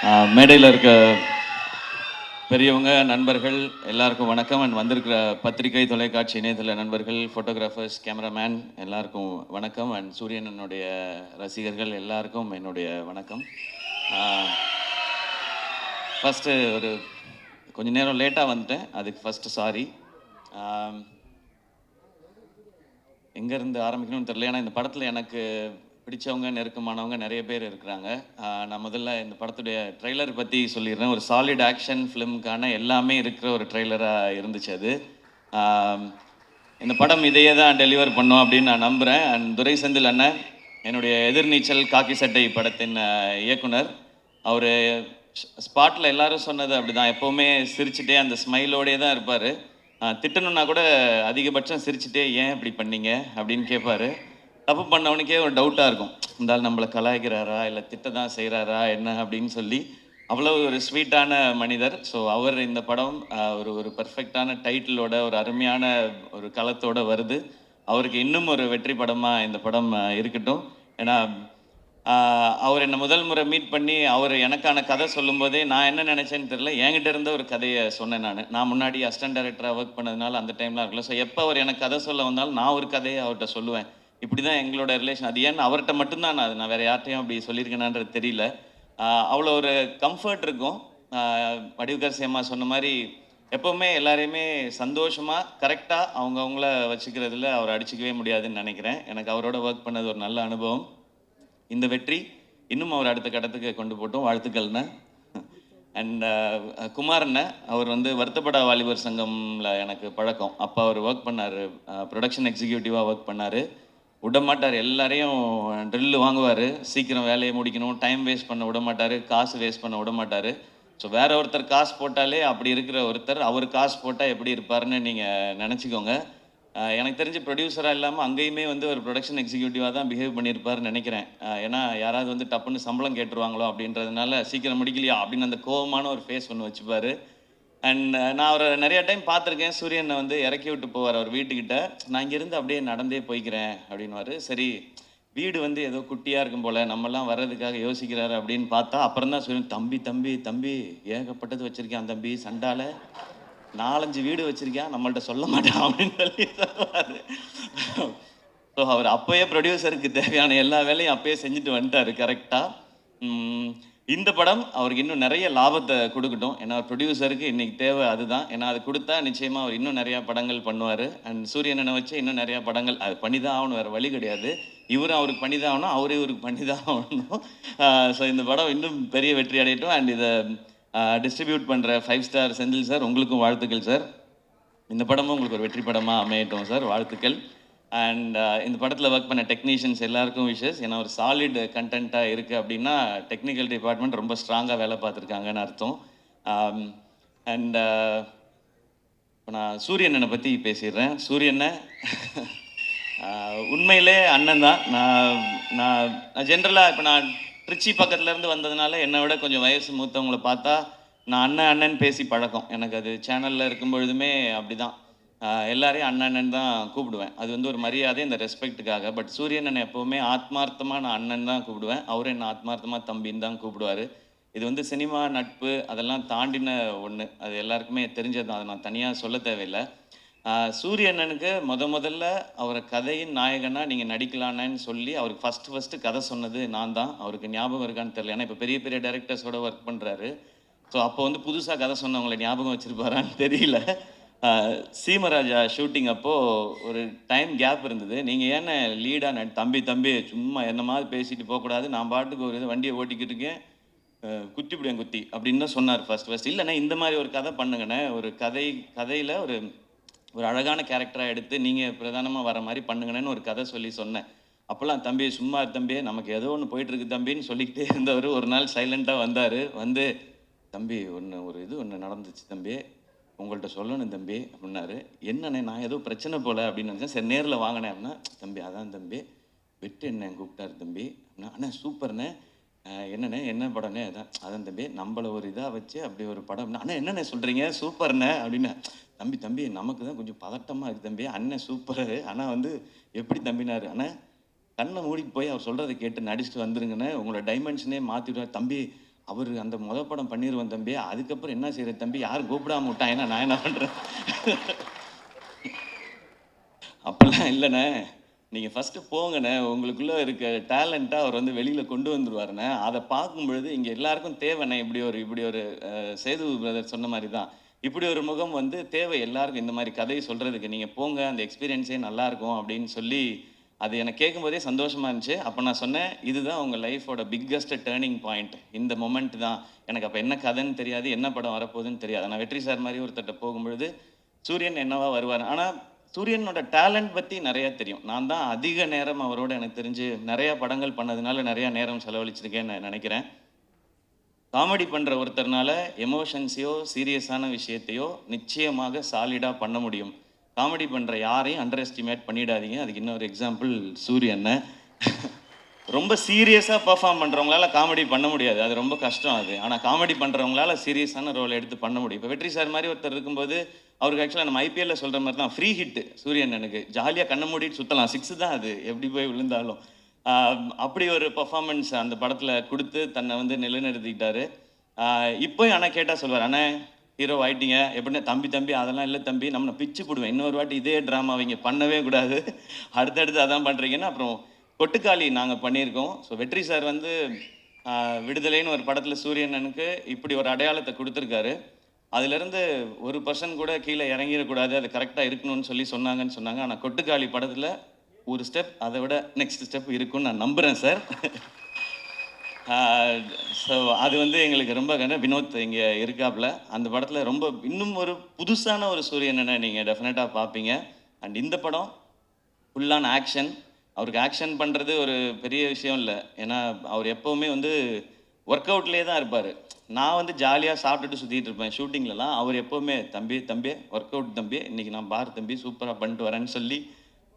மேடையில் இருக்க பெரியவங்க நண்பர்கள் எல்லாருக்கும் வணக்கம். அண்ட் வந்திருக்கிற பத்திரிகை தொலைக்காட்சி இணையதள நண்பர்கள், ஃபோட்டோகிராஃபர்ஸ், கேமராமேன் எல்லாருக்கும் வணக்கம். அண்ட் சூரியனனுடைய ரசிகர்கள் எல்லாருக்கும் என்னுடைய வணக்கம். ஃபஸ்ட்டு ஒரு கொஞ்சம் நேரம் லேட்டாக வந்துட்டேன், அதுக்கு ஃபஸ்ட்டு சாரி. எங்கேருந்து ஆரம்பிக்கணும்னு தெரியல, ஏன்னா இந்த படத்தில் எனக்கு பிடிச்சவங்க நெருக்கமானவங்க நிறைய பேர் இருக்கிறாங்க. நான் முதல்ல இந்த படத்துடைய ட்ரெய்லர் பற்றி சொல்லிடுறேன். ஒரு சாலிட் ஆக்ஷன் ஃபிலிமுக்கான எல்லாமே இருக்கிற ஒரு ட்ரெய்லராக இருந்துச்சு அது. இந்த படம் இதையே தான் டெலிவர் பண்ணோம் அப்படின்னு நான் நம்புகிறேன். அண்ட் துரை செந்தில் அண்ணன், என்னுடைய எதிர்நீச்சல் காக்கி சட்டை படத்தின் இயக்குனர், அவர் ஸ்பாட்டில் எல்லாரும் சொன்னது அப்படி தான், எப்போவுமே சிரிச்சுட்டே அந்த ஸ்மைலோடே தான் இருப்பார். திட்டணுன்னா கூட அதிகபட்சம் சிரிச்சுட்டே ஏன் இப்படி பண்ணீங்க அப்படின்னு கேட்பார். தப்பு பண்ணவனுக்கே ஒரு டவுட்டாக இருக்கும், இருந்தாலும் நம்மளை கலாய்க்கிறாரா இல்லை திட்ட தான் செய்கிறாரா என்ன அப்படின்னு சொல்லி. அவ்வளோ ஒரு ஸ்வீட்டான மனிதர். ஸோ அவர் இந்த படம் ஒரு பர்ஃபெக்டான டைட்டிலோட ஒரு அருமையான ஒரு களத்தோடு வருது. அவருக்கு இன்னும் ஒரு வெற்றி படமாக இந்த படம் இருக்கட்டும். ஏன்னா அவர் என்னை முதல் முறை மீட் பண்ணி அவர் எனக்கான கதை சொல்லும்போதே நான் என்ன நினச்சேன்னு தெரியல, என்கிட்ட இருந்த ஒரு கதையை சொன்னேன். நான் முன்னாடி அசிஸ்டன்ட் டைரக்டராக ஒர்க் பண்ணதுனால அந்த டைம்லாம் இருக்கல. ஸோ எப்போ அவர் எனக்கு கதை சொல்ல வந்தாலும் நான் ஒரு கதையை அவர்கிட்ட சொல்லுவேன். இப்படி தான் எங்களோட ரிலேஷன். அது ஏன்னு அவர்கிட்ட மட்டும்தான் நான் வேறு யார்ட்டையும் அப்படி சொல்லியிருக்கேனான்றது தெரியல. அவ்வளோ ஒரு கம்ஃபர்ட் இருக்கும். வடிவுக்கரசி அம்மா சொன்ன மாதிரி எப்போவுமே எல்லாரையுமே சந்தோஷமாக கரெக்டாக அவங்கவுங்கள வச்சுக்கிறதுல அவர் அடிச்சிக்கவே முடியாதுன்னு நினைக்கிறேன். எனக்கு அவரோட ஒர்க் பண்ணது ஒரு நல்ல அனுபவம். இந்த வெற்றி இன்னும் அவர் அடுத்த கட்டத்துக்கு கொண்டு போட்டோம். வாழ்த்துக்கள்ண்ண. அண்ட் குமார்ண்ண, அவர் வருத்தப்பட வாலிபர் சங்கமில் எனக்கு பழக்கம். அப்போ அவர் ஒர்க் பண்ணார், ப்ரொடக்ஷன் எக்ஸிக்யூட்டிவாக ஒர்க் பண்ணார். விட மாட்டார், எல்லாரையும் ட்ரில்லு வாங்குவார், சீக்கிரம் வேலையை முடிக்கணும், டைம் வேஸ்ட் பண்ண விட மாட்டார், காசு வேஸ்ட் பண்ண விட மாட்டார். ஸோ வேற ஒருத்தர் காசு போட்டாலே அப்படி இருக்கிற ஒருத்தர் அவர் காசு போட்டால் எப்படி இருப்பாருன்னு நீங்கள் நினச்சிக்கோங்க. எனக்கு தெரிஞ்சு ப்ரொடியூசராக இல்லாமல் அங்கேயுமே ஒரு ப்ரொடக்ஷன் எக்ஸிக்யூட்டிவாக தான் பிஹேவ் பண்ணியிருப்பாருன்னு நினைக்கிறேன். ஏன்னா யாராவது டப்புன்னு சம்பளம் கேட்டுருவாங்களோ அப்படின்றதுனால சீக்கிரம் முடிக்கலையா அப்படின்னு அந்த கோவமான ஒரு ஃபேஸ் ஒன்று வச்சுப்பார். அண்ட் நான் அவரை நிறைய டைம் பார்த்துருக்கேன். சூரியனை இறக்கி விட்டு போவார் அவர் வீட்டுக்கிட்ட. நான் இங்கேருந்து அப்படியே நடந்தே போய்க்கிறேன் அப்படின்வாரு. சரி, வீடு ஏதோ குட்டியாக இருக்கும் போல், நம்மலாம் வர்றதுக்காக யோசிக்கிறாரு அப்படின்னு பார்த்தா அப்புறம் தான் சூரியன், தம்பி தம்பி தம்பி ஏகப்பட்டது வச்சுருக்கேன் தம்பி, சண்டால 4-5 வீடு வச்சுருக்கேன், நம்மள்ட்ட சொல்ல மாட்டேன் அப்படின்னு சொல்லி சொல்லுவார். ஸோ அவர் அப்போயே ப்ரொடியூசருக்கு தேவையான எல்லா வேலையும் அப்போயே செஞ்சுட்டு வந்துட்டார் கரெக்டாக. இந்த படம் அவருக்கு இன்னும் நிறைய லாபத்தை கொடுக்கட்டும். ஏன்னா ப்ரொடியூசருக்கு இன்றைக்கி தேவை அதுதான். ஏன்னா அது கொடுத்தா நிச்சயமாக அவர் இன்னும் நிறையா படங்கள் பண்ணுவார். அண்ட் சூரியனை வச்சு இன்னும் நிறையா படங்கள் அது பண்ணி தான் ஆகணும், வேறு வழி கிடையாது. இவரும் அவருக்கு பண்ணி தான் ஆகணும், அவரே இவருக்கு பண்ணி தான் ஆகணும். ஸோ இந்த படம் இன்னும் பெரிய வெற்றி அடையட்டும். அண்ட் இதை டிஸ்ட்ரிபியூட் பண்ணுற 5 ஸ்டார் செந்தில் சார், உங்களுக்கும் வாழ்த்துக்கள் சார். இந்த படமும் உங்களுக்கு ஒரு வெற்றி படமாக அமையட்டும் சார், வாழ்த்துக்கள். அண்ட் இந்த படத்தில் ஒர்க் பண்ண டெக்னீஷியன்ஸ் எல்லாருக்கும் விஷஸ். ஏன்னா ஒரு சாலிட் கண்டென்ட்டாக இருக்குது அப்படின்னா டெக்னிக்கல் டிபார்ட்மெண்ட் ரொம்ப ஸ்ட்ராங்காக வேலை பார்த்துருக்காங்கன்னு அர்த்தம். அண்ட் இப்போ நான் சூரியனை பற்றி பேசிடுறேன். சூரியனை உண்மையிலே அண்ணன் தான். நான் ஜென்ரலாக இப்போ நான் திருச்சி பக்கத்துலேருந்து வந்ததுனால என்னை விட கொஞ்சம் வயசு மூத்தவங்களை பார்த்தா நான் அண்ணன் பேசி பழக்கம். எனக்கு அது சேனலில் இருக்கும் பொழுதுமே அப்படி தான், எல்லாரையும் அண்ணன் தான் கூப்பிடுவேன். அது ஒரு மரியாதை, இந்த ரெஸ்பெக்ட்டுக்காக. பட் சூரியன் எப்போவுமே ஆத்மார்த்தமாக நான் அண்ணன் தான் கூப்பிடுவேன், அவரும் என்ன ஆத்மார்த்தமாக தம்பின்னு தான் கூப்பிடுவார். இது சினிமா நட்பு அதெல்லாம் தாண்டின ஒன்று, அது எல்லாருக்குமே தெரிஞ்சது தான், அதை நான் தனியாக சொல்ல தேவையில்லை. சூரியண்ணனுக்கு முதல்ல அவரை கதையின் நாயகனாக நீங்கள் நடிக்கலான்னு சொல்லி அவருக்கு ஃபஸ்ட்டு கதை சொன்னது நான் தான். அவருக்கு ஞாபகம் இருக்கான்னு தெரியல, ஏன்னா இப்போ பெரிய பெரிய டைரக்டர்ஸோட ஒர்க் பண்ணுறாரு. ஸோ அப்போ புதுசாக கதை சொன்னவங்களை ஞாபகம் வச்சுருப்பாரான்னு தெரியல. சீமராஜா ஷூட்டிங் அப்போது ஒரு டைம் கேப் இருந்தது. நீங்கள் ஏன்னா லீடாக தம்பி சும்மா என்ன மாதிரி பேசிட்டு போகக்கூடாது, நான் பாட்டுக்கு ஒரு வண்டியை ஓட்டிக்கிட்டு இருக்கேன், குத்திப்பிடியன் குத்தி அப்படின்னு தான் சொன்னார் ஃபஸ்ட். இல்லைண்ணே இந்த மாதிரி ஒரு கதை பண்ணுங்கண்ணே, ஒரு கதையில் ஒரு அழகான கேரக்டராக எடுத்து நீங்கள் பிரதானமாக வர மாதிரி பண்ணுங்கன்னு ஒரு கதை சொன்னேன். அப்போல்லாம் தம்பி சும்மா தம்பி, நமக்கு ஏதோ ஒன்று போயிட்டுருக்கு தம்பின்னு சொல்லிக்கிட்டே இருந்தவர் ஒரு நாள் சைலண்ட்டாக வந்தார். தம்பி ஒன்று நடந்துச்சு தம்பி, உங்கள்கிட்ட சொல்லணும் தம்பி அப்படின்னாரு. என்னண்ணே, நான் ஏதோ பிரச்சனை போல் அப்படின்னு நினச்சேன். சரி நேரில் வாங்கினேன் அப்படின்னா, தம்பி அதான் தம்பி வெட்டு என்ன கூப்பிட்டாரு தம்பி அப்படின்னா, அண்ணா சூப்பர்ண்ணே, என்னண்ணே என்ன படம்னே, அதான் தம்பி நம்மளை ஒரு இதாக வச்சு அப்படி ஒரு படம். அண்ணா என்னண்ணே சொல்கிறீங்க, சூப்பர்ண்ணே அப்படின்னு. தம்பி நமக்கு தான் கொஞ்சம் பதட்டமாக இருக்குது தம்பி, அண்ணன் சூப்பரு, ஆனால் எப்படி தம்பினாரு, அண்ணா கண்ணை மூடிட்டு போய் அவர் சொல்கிறத கேட்டு நடிச்சுட்டு வந்துருங்கண்ணே, உங்களோட டைமென்ஷனே மாற்றிவிடுவார் தம்பி. அவர் அந்த படம் பண்ணிடுவேன் தம்பி, அதுக்கப்புறம் என்ன செய்யற தம்பி, யாரும் கூப்பிடாம விட்டான், ஏன்னா நான் என்ன பண்ணுறேன். அப்படிலாம் இல்லைண்ணே, நீங்கள் ஃபஸ்ட்டு போங்கண்ணே, உங்களுக்குள்ளே இருக்க டேலண்ட்டாக அவர் வந்து வெளியில் கொண்டு வந்துடுவாருண்ணே. அதை பார்க்கும் பொழுது இங்கே எல்லாருக்கும் தேவைண்ணே. இப்படி ஒரு சேது பிரதர் சொன்ன மாதிரி தான், இப்படி ஒரு முகம் வந்து தேவை எல்லாருக்கும். இந்த மாதிரி கதையை சொல்கிறதுக்கு நீங்கள் போங்க, அந்த எக்ஸ்பீரியன்ஸே நல்லாயிருக்கும் அப்படின்னு சொல்லி அது எனக்கு கேட்கும்போதே சந்தோஷமாக இருந்துச்சு. அப்போ நான் சொன்னேன், இதுதான் உங்கள் லைஃபோட பிக்கஸ்ட் டேர்னிங் பாயிண்ட், இந்த மொமெண்ட் தான். எனக்கு அப்போ என்ன கதைன்னு தெரியாது, என்ன படம் வரப்போகுதுன்னு தெரியாது. நான் வெற்றி சார் மாதிரி ஒருத்தட்ட போகும்பொழுது சூரியன் என்னவா வருவார். ஆனால் சூரியனோட டேலண்ட் பற்றி நிறையா தெரியும். நான் தான் அதிக நேரம் அவரோட எனக்கு தெரிஞ்சு நிறையா படங்கள் பண்ணதுனால நிறையா நேரம் செலவழிச்சிருக்கேன்னு நான் நினைக்கிறேன். காமெடி பண்ணுற ஒருத்தர்னால எமோஷன்ஸையோ சீரியஸான விஷயத்தையோ நிச்சயமாக சாலிடாக பண்ண முடியும். காமெடி பண்ணுற யாரையும் அண்டர் எஸ்டிமேட் பண்ணிடாதீங்க. அதுக்கு இன்னொரு எக்ஸாம்பிள் சூரியனை. ரொம்ப சீரியஸாக பர்ஃபார்ம் பண்ணுறவங்களால காமெடி பண்ண முடியாது, அது ரொம்ப கஷ்டம் அது. ஆனால் காமெடி பண்ணுறவங்களால சீரியஸான ரோல் எடுத்து பண்ண முடியும். இப்போ வெற்றி சார் மாதிரி ஒருத்தர் இருக்கும்போது அவருக்கு ஆக்சுவலாக நம்ம ஐபிஎல்ல சொல்கிற மாதிரி தான் ஃப்ரீ ஹிட்டு சூரியன். எனக்கு ஜாலியாக கண்ணை மூடிட்டு சுற்றலாம், 6 தான் அது, எப்படி போய் விழுந்தாலும். அப்படி ஒரு பர்ஃபார்மன்ஸ் அந்த படத்தில் கொடுத்து தன்னை வந்து நிலைநிறுத்திக்கிட்டாரு. இப்போயும் ஆனால் கேட்டால் சொல்வார், அண்ணே ஹீரோ ஆயிட்டீங்க எப்படின்னா, தம்பி அதெல்லாம் இல்லை தம்பி, நம்ம பிச்சு போடுவேன், இன்னொரு வாட்டி இதே ட்ராமா அவங்க பண்ணவே கூடாது, அடுத்தடுத்து அதான் பண்ணுறீங்கன்னா. அப்புறம் கொட்டுக்காளி நாங்கள் பண்ணியிருக்கோம். ஸோ வெற்றி சார் வந்து விடுதலைன்னு ஒரு படத்தில் சூரியனனுக்கு இப்படி ஒரு அடையாளத்தை கொடுத்துருக்காரு. அதுலேருந்து ஒரு பர்சன் கூட கீழே இறங்கிடக்கூடாது, அது கரெக்டாக இருக்கணும்னு சொன்னாங்கன்னு சொன்னாங்க. ஆனால் கொட்டுக்காளி படத்தில் ஒரு ஸ்டெப் அதை விட நெக்ஸ்ட் ஸ்டெப் இருக்குன்னு நான் நம்புகிறேன் சார். ஸோ அது வந்து எங்களுக்கு ரொம்ப வினோத் இங்கே இருக்காப்புல அந்த படத்தில் ரொம்ப இன்னும் ஒரு புதுசான ஒரு சூரியனை நீங்கள் டெஃபினட்டாக பார்ப்பீங்க. அண்ட் இந்த படம் ஃபுல்லான ஆக்ஷன். அவருக்கு ஆக்ஷன் பண்ணுறது ஒரு பெரிய விஷயம் இல்லை, ஏன்னா அவர் எப்போவுமே வந்து ஒர்க் அவுட்லேயே தான் இருப்பார். நான் வந்து ஜாலியாக சாப்பிட்டுட்டு சுற்றிட்டு இருப்பேன் ஷூட்டிங்லலாம். அவர் எப்போவுமே தம்பி ஒர்க் அவுட் தம்பி, இன்றைக்கி நான் பார் தம்பி சூப்பராக பண்ணிட்டு வரேன்னு சொல்லி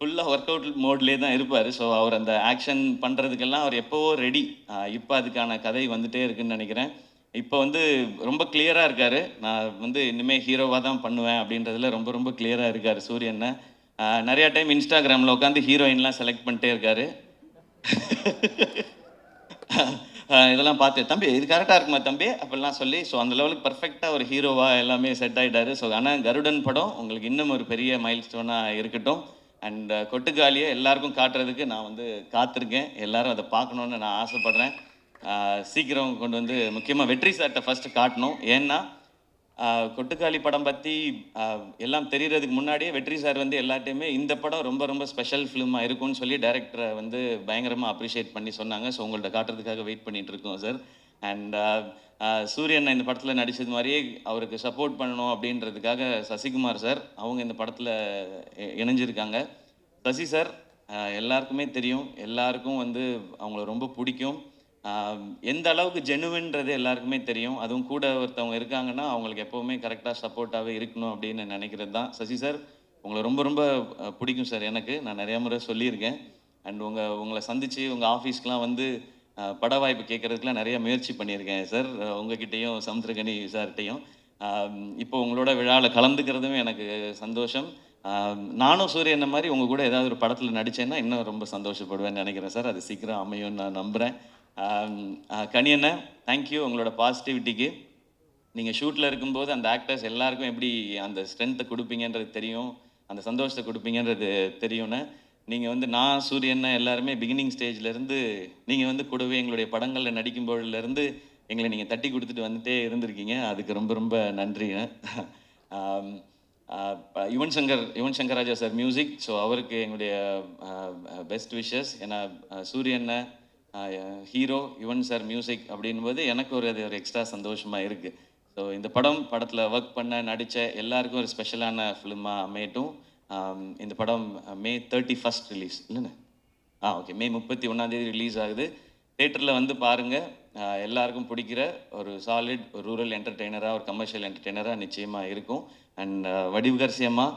ஃபுல்லாக ஒர்க் அவுட் மோட்லேயே தான் இருப்பார். ஸோ அவர் அந்த ஆக்ஷன் பண்ணுறதுக்கெல்லாம் அவர் எப்போவோ ரெடி. இப்போ அதுக்கான கதை வந்துகிட்டே இருக்குதுன்னு நினைக்கிறேன். இப்போ வந்து ரொம்ப கிளியராக இருக்கார். நான் வந்து இனிமேல் ஹீரோவாக தான் பண்ணுவேன் அப்படின்றதுல ரொம்ப ரொம்ப கிளியராக இருக்கார் சூரியனை. நிறையா டைம் இன்ஸ்டாகிராமில் உட்காந்து ஹீரோயின்லாம் செலக்ட் பண்ணிட்டே இருக்கார். இதெல்லாம் பார்த்து தம்பி இது கரெக்டாக இருக்குமா தம்பி அப்படிலாம் சொல்லி, ஸோ அந்த லெவலுக்கு பர்ஃபெக்டாக ஒரு ஹீரோவாக எல்லாமே செட் ஆகிட்டாரு. ஸோ ஆனால் கருடன் படம் உங்களுக்கு இன்னும் ஒரு பெரிய மைல் ஸ்டோனாக இருக்கட்டும். அண்ட் கொட்டுக்காலியை எல்லாருக்கும் காட்டுறதுக்கு நான் வந்து காத்திருக்கேன். எல்லாரும் அதை பார்க்கணுன்னு நான் ஆசைப்பட்றேன். சீக்கிரம் கொண்டு வந்து முக்கியமாக வெற்றி சார்கிட்ட ஃபஸ்ட்டு காட்டணும். ஏன்னா கொட்டுக்காளி படம் பற்றி எல்லாம் தெரியறதுக்கு முன்னாடியே வெற்றி சார் வந்து எல்லாட்டையுமே இந்த படம் ரொம்ப ரொம்ப ஸ்பெஷல் ஃபிலிமாக இருக்கும்னு சொல்லி டைரக்டரை வந்து பயங்கரமாக அப்ரிஷியேட் பண்ணி சொன்னாங்க. ஸோ உங்கள்கிட்ட காட்டுறதுக்காக வெயிட் பண்ணிகிட்டு இருக்கோம் சார். அண்ட் சூரியன் இந்த படத்தில் நடித்தது மாதிரியே அவருக்கு சப்போர்ட் பண்ணணும் அப்படின்றதுக்காக சசிகுமார் சார் அவங்க இந்த படத்தில் இணைஞ்சிருக்காங்க. சசி சார் எல்லாருக்குமே தெரியும், எல்லாருக்கும் வந்து அவங்கள ரொம்ப பிடிக்கும். எந்த அளவுக்கு ஜெனுவின்றது எல்லாருக்குமே தெரியும். அதுவும் கூட ஒருத்தவங்க இருக்காங்கன்னா அவங்களுக்கு எப்போவுமே கரெக்டாக சப்போர்ட்டாகவே இருக்கணும் அப்படின்னு நினைக்கிறது தான். சசி சார் உங்களை ரொம்ப ரொம்ப பிடிக்கும் சார். எனக்கு நான் நிறையா முறை சொல்லியிருக்கேன். அண்ட் உங்களை சந்தித்து உங்கள் ஆஃபீஸ்க்கெலாம் வந்து பட வாய்ப்பு கேட்குறதுக்குலாம் நிறைய முயற்சி பண்ணியிருக்கேன் சார், உங்ககிட்டையும் சமுத்திரகனி சார்கிட்டையும். இப்போ உங்களோட விழாவில் கலந்துக்கிறதுமே எனக்கு சந்தோஷம். நானும் சூரியன் மாதிரி உங்கள் கூட ஏதாவது ஒரு படத்தில் நடித்தேன்னா இன்னும் ரொம்ப சந்தோஷப்படுவேன்னு நினைக்கிறேன் சார். அது சீக்கிரம் அமையும்னு நான் நம்புகிறேன். கனியண்ணா தேங்க்யூ உங்களோட பாசிட்டிவிட்டிக்கு. நீங்கள் ஷூட்டில் இருக்கும்போது அந்த ஆக்டர்ஸ் எல்லாருக்கும் எப்படி அந்த ஸ்ட்ரென்த்தை கொடுப்பீங்கன்றது தெரியும், அந்த சந்தோஷத்தை கொடுப்பீங்கன்றது தெரியும்ண்ணே. நீங்கள் வந்து நான் சூரியண்ணா எல்லாருமே பிகினிங் ஸ்டேஜ்லேருந்து நீங்கள் வந்து கூடவே எங்களுடைய படங்களில் நடிக்கும்போதுலேருந்து எங்களை நீங்கள் தட்டி கொடுத்துட்டு வந்துட்டே இருந்திருக்கீங்க. அதுக்கு ரொம்ப ரொம்ப நன்றிங்க. Yuvan Shankar Raja sir music. So அவருக்கு எங்களுடைய பெஸ்ட் விஷஸ். ஏன்னா சூரியண்ணா ஹீரோ, யுவன் சார் மியூசிக் அப்படின்போது எனக்கு அது ஒரு எக்ஸ்ட்ரா சந்தோஷமாக இருக்குது. ஸோ இந்த படத்தில் ஒர்க் பண்ண நடித்த எல்லாருக்கும் ஒரு ஸ்பெஷலான ஃபிலிமாக அமையட்டும். இந்த படம் May 31 ரிலீஸ் இல்லைண்ணே? ஓகே, May 31 ரிலீஸ் ஆகுது. தேட்டரில் வந்து பாருங்கள். எல்லாருக்கும் பிடிக்கிற ஒரு சாலிட் ஒரு ரூரல் என்டர்டெய்னராக, ஒரு கமர்ஷியல் என்டர்டெய்னராக நிச்சயமாக இருக்கும். அண்ட் வடிவுகரசியம்மா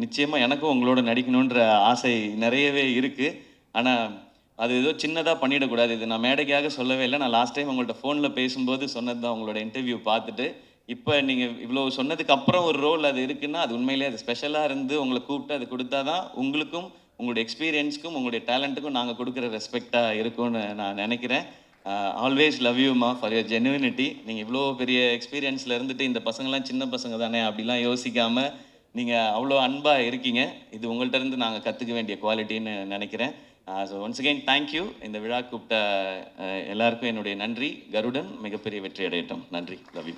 நிச்சயமாக எனக்கும் உங்களோட நடிக்கணுன்ற ஆசை நிறையவே இருக்குது. ஆனால் அது ஏதோ சின்னதாக பண்ணிடக்கூடாது. இது நான் மேடைக்காக சொல்லவே இல்லை. நான் லாஸ்ட் டைம் உங்கள்கிட்ட ஃபோனில் பேசும்போது சொன்னது தான். உங்களோட இன்டர்வியூ பார்த்துட்டு இப்போ நீங்கள் இவ்வளோ சொன்னதுக்கு அப்புறம் ஒரு ரோல் அது இருக்குன்னா அது உண்மையிலேயே அது ஸ்பெஷலாக இருந்து உங்களை கூப்பிட்டு அது கொடுத்தா தான் உங்களுக்கும் உங்களுடைய எக்ஸ்பீரியன்ஸுக்கும் உங்களுடைய டேலண்ட்டுக்கும் நாங்கள் கொடுக்குற ரெஸ்பெக்டாக இருக்கும்னு நான் நினைக்கிறேன். Always love you ma'am for your genuinity. நீங்கள் இவ்வளோ பெரிய எக்ஸ்பீரியன்ஸில் இருந்துட்டு இந்த பசங்கள்லாம் சின்ன பசங்க தானே அப்படிலாம் யோசிக்காமல் நீங்கள் அவ்வளோ அன்பாக இருக்கீங்க. இது உங்கள்கிட்ட இருந்து நாங்கள் கற்றுக்க வேண்டிய குவாலிட்டின்னு நினைக்கிறேன். So once again thank you. இந்த விழா கூப்பிட்ட எல்லாருக்கும் என்னுடைய நன்றி. கருடன் மிகப்பெரிய வெற்றி அடையட்டும். நன்றி. Love you.